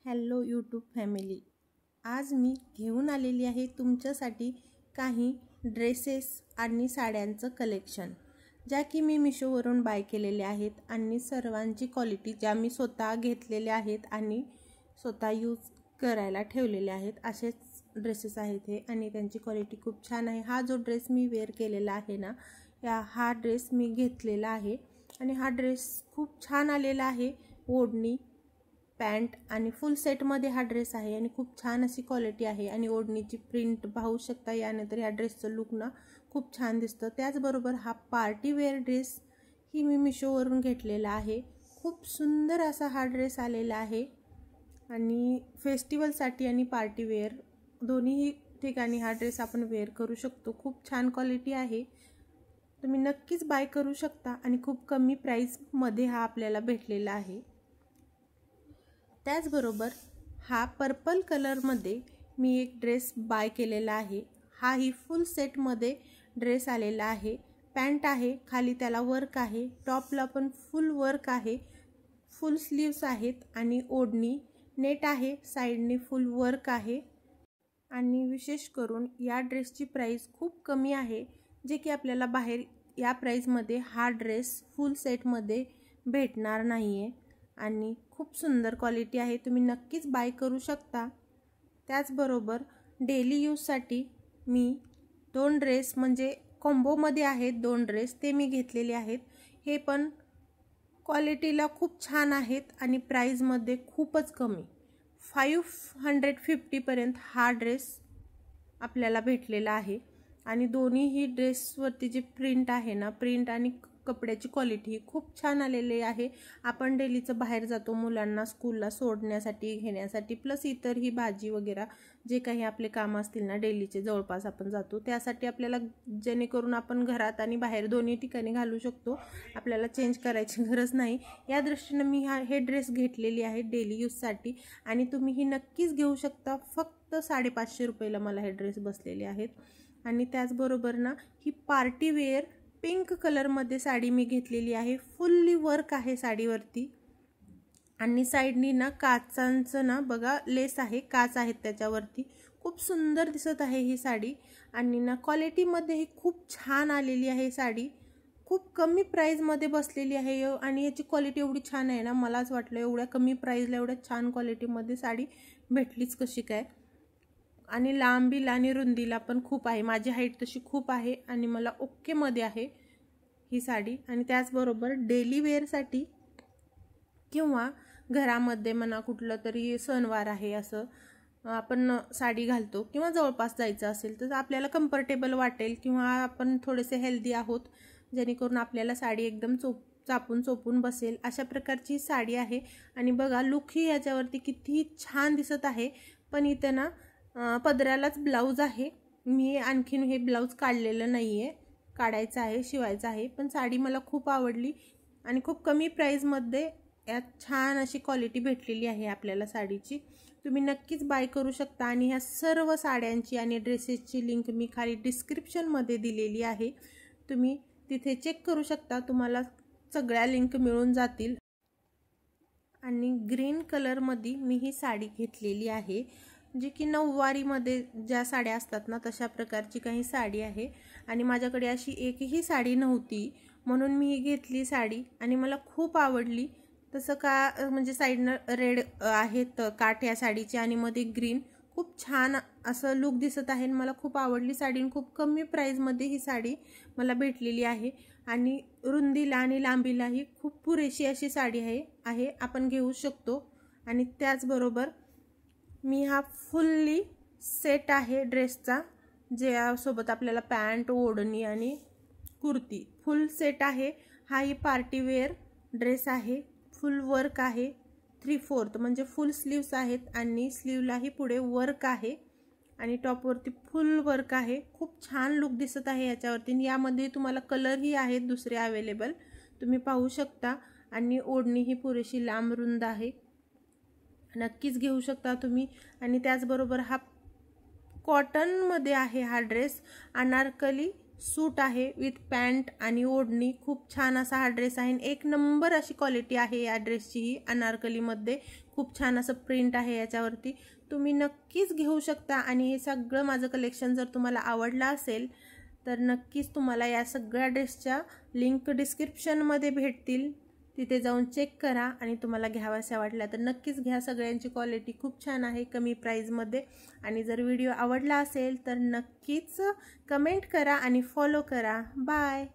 Hello YouTube family, आज मी घेऊन आलेली आहे तुमच्यासाठी काही ड्रेसेस आणि साड्यांचं कलेक्शन, ज्या की मी मिशोवरून बाय केलेले आहेत आणि सर्वांची क्वालिटी ज्या मी स्वतः घेतलेल्या आहेत आणि स्वतः यूज करायला ठेवलेले आहेत असेच ड्रेसेस आहेत हे आणि त्यांची क्वालिटी खूप छान आहे। हा जो ड्रेस मी वेअर केलेला आहे ना, हा ड्रेस मी घेतलेला आहे आणि हा ड्रेस खूप छान आलेला आहे। ओढणी, पॅन्ट आणि फुल सेटमध्ये हा ड्रेस आहे आणि खूप छान अशी क्वालिटी आहे आणि ओढणीची प्रिंट पाहू शकता। यानंतर या ड्रेसचं लुक ना खूप छान दिसतं। त्याचबरोबर हा पार्टी वेअर ड्रेस ही मी मिशोवरून घेतलेला आहे। खूप सुंदर असा हा ड्रेस आलेला आहे आणि फेस्टिवलसाठी आणि पार्टी वेअर दोन्ही ठिकाणी हा ड्रेस आपण वेअर करू शकतो। खूप छान क्वालिटी आहे, तुम्ही नक्कीच बाय करू शकता आणि खूप कमी प्राइसमध्ये हा आपल्याला भेटलेला आहे। त्याचबरोबर हा पर्पल कलरमध्ये मी एक ड्रेस बाय केलेला आहे। हा ही फुल सेटमध्ये ड्रेस आलेला आहे। पॅन्ट आहे, खाली त्याला वर्क आहे, टॉपला पण फुल वर्क आहे, फुल स्लीव्स आहेत आणि ओढणी नेट आहे, साइडने फुल वर्क आहे आणि विशेष करून या ड्रेसची प्राइस खूप कमी आहे, जे की आपल्याला बाहेर या प्राइसमध्ये हा ड्रेस फुल सेटमध्ये भेटणार नाही आहे आणि खूप सुंदर क्वालिटी आहे, तुम्ही नक्कीच बाय करू शकता। त्याचबरोबर डेली यूजसाठी मी दोन ड्रेस म्हणजे कॉम्बोमध्ये आहेत दोन ड्रेस, ते मी घेतलेले आहेत। हे पण क्वालिटीला खूप छान आहेत आणि प्राइसमध्ये खूपच कमी 550 पर्यंत हा ड्रेस आपल्याला भेटलेला आहे आणि दोन्हीही ड्रेसवरती जी प्रिंट आहे ना, प्रिंट आणि कपड्याची क्वालिटी खूप छान आलेली आहे। आपण डेलीचं बाहेर जातो मुलांना स्कूलला सोडण्यासाठी घेण्यासाठी, प्लस इतरही भाजी वगैरे जे काही आपले काम असतील ना डेलीचे जवळपास आपण जातो, त्यासाठी आपल्याला जेणेकरून आपण घरात आणि बाहेर दोन्ही ठिकाणी घालू शकतो, आपल्याला चेंज करायची गरज नाही। या दृष्टीने मी हे ड्रेस घेतलेली आहे डेली यूजसाठी आणि तुम्ही ही नक्कीच घेऊ शकता। फक्त 550 रुपयाला मला हे ड्रेस बसलेले आहेत आणि त्याचबरोबर ना ही पार्टी वेअर पिंक कलरमध्ये साडी मी घेतलेली आहे। फुल्ली वर्क आहे साडीवरती आणि साइडनी ना काचांचं ना बघा लेस आहे, काच आहेत त्याच्यावरती, खूप सुंदर दिसत आहे ही साडी आणि ना क्वालिटीमध्ये ही खूप छान आलेली आहे साडी, खूप कमी प्राइसमध्ये बसलेली आहे आणि याची क्वालिटी एवढी छान आहे ना, मलाच वाटलं एवढ्या कमी प्राइसला एवढ्या छान क्वालिटीमध्ये साडी भेटलीच कशी काय। आणि लांबीला आणि रुंदीला पण खूप आहे, माझी हाईट तशी खूप आहे आणि मला ओकेमध्ये आहे ही साडी। आणि त्याचबरोबर डेली वेअरसाठी किंवा घरामध्ये म्हणा कुठलं तरी सणवार आहे असं आपण साडी घालतो किंवा जवळपास जायचं असेल तर आपल्याला कम्फर्टेबल वाटेल किंवा आपण थोडेसे हेल्दी आहोत जेणेकरून आपल्याला साडी एकदम चापून चोपून बसेल अशा प्रकारची साडी आहे। आणि बघा लुकही याच्यावरती किती छान दिसत आहे, पण इथे ना पदरालाच ब्लाऊज आहे, मी आणखीन हे ब्लाऊज काढलेलं नाही आहे, काढायचं आहे, शिवायचं आहे, पण साडी मला खूप आवडली आणि खूप कमी प्राइसमध्ये यात छान अशी क्वालिटी भेटलेली आहे आपल्याला साडीची, तुम्ही नक्कीच बाय करू शकता। आणि ह्या सर्व साड्यांची आणि ड्रेसेसची लिंक मी खाली डिस्क्रिप्शनमध्ये दिलेली आहे, तुम्ही तिथे चेक करू शकता, तुम्हाला सगळ्या लिंक मिळून जातील। आणि ग्रीन कलरमध्ये मी ही साडी घेतलेली आहे, जी की नऊवारीमध्ये ज्या साड्या असतात ना तशा प्रकारची काही साडी आहे आणि माझ्याकडे अशी एकही साडी नव्हती म्हणून मी ही घेतली साडी आणि मला खूप आवडली। तसं का म्हणजे साईडनं रेड आहेत काठ या साडीचे आणि मध्ये ग्रीन, खूप छान असं लुक दिसत आहे, मला खूप आवडली साडी आणि खूप कमी प्राइसमध्ये ही साडी मला भेटलेली आहे आणि रुंदीला आणि लांबीलाही खूप पुरेशी अशी साडी आहे आपण घेऊ शकतो। आणि त्याचबरोबर मी हा फुल्ली सेट आहे ड्रेसचा, ज्यासोबत आपल्याला पॅन्ट, ओढणी आणि कुर्ती फुल सेट आहे। हा ही पार्टी वेअर ड्रेस आहे, फुल वर्क आहे, 3/4 म्हणजे फुल स्लीव्स आहेत आणि स्लीवलाही पुढे वर्क आहे आणि टॉपवरती फुल वर्क आहे, खूप छान लुक दिसत आहे याच्यावरती। यामध्ये तुम्हाला कलरही आहेत दुसरे अवेलेबल, तुम्ही पाहू शकता आणि ओढणी ही पुरेशी लांब रुंद आहे, नक्कीच घेऊ शकता तुम्ही। आणि त्याचबरोबर हा कॉटनमध्ये आहे हा ड्रेस, अनारकली सूट आहे विथ पॅन्ट आणि ओढणी. खूप छान असा हा ड्रेस आहे. एक नंबर अशी क्वालिटी आहे या ड्रेसची. ही अनारकलीमध्ये खूप छान असं प्रिंट आहे याच्यावरती. तुम्ही नक्कीच घेऊ शकता. आणि हे सगळं माझं कलेक्शन जर तुम्हाला आवडलं असेल तर नक्कीच तुम्हाला या सगळ्या ड्रेसच्या लिंक डिस्क्रिप्शनमध्ये भेटतील. तिथे जाऊन चेक करा आणि तुम्हाला घ्यावासा वाटला तर नक्कीच घ्या. सगळ्यांची क्वालिटी खूप छान आहे कमी प्राईजमध्ये. आणि जर व्हिडिओ आवडला असेल तर नक्कीच कमेंट करा आणि फॉलो करा. बाय.